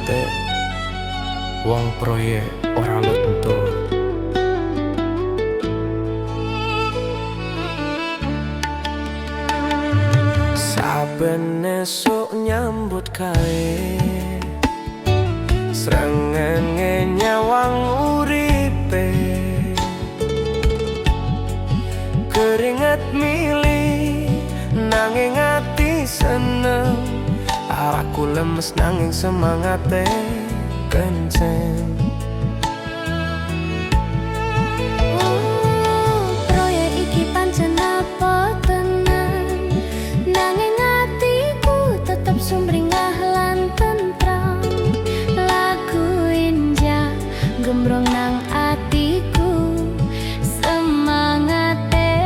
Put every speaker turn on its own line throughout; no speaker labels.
ate wong proyek ora luntur. Saben esuk nyambut gawe srengenge nyawang uripe, keringat mili nanging ati seneng. Aku lemes nanging semangate kenceng.
Proyek iki pancen apa tenan, nanging atiku tetep sumringah lan tentram. Lagu injak gembrong nang atiku, semangate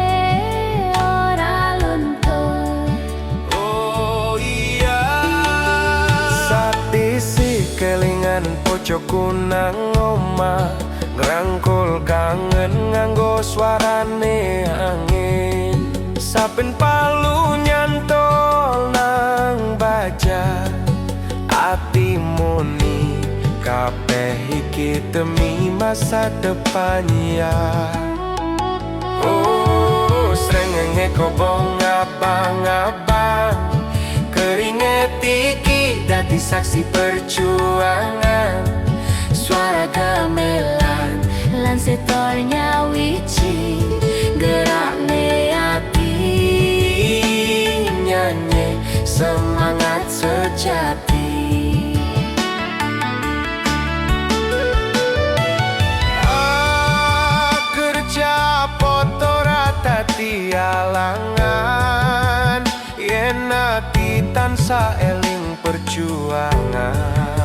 ora luntur.
Oh iya, satisi kelingan pojokku nang omah, ngrangkul kangen nganggo suarane angin. Saben palu nyantol nang baja, ati muni kabeh iki demi masa depan ya. Oh, srengenge kobong abang-abang, keringet iki dadi saksi perjuangan.
Suara gamelan lan setor nyawiji, gerakne ati
Nyanyi
semangat sejati.
Kerja foto rata tialangan, yen ati tansah eling perjuangan.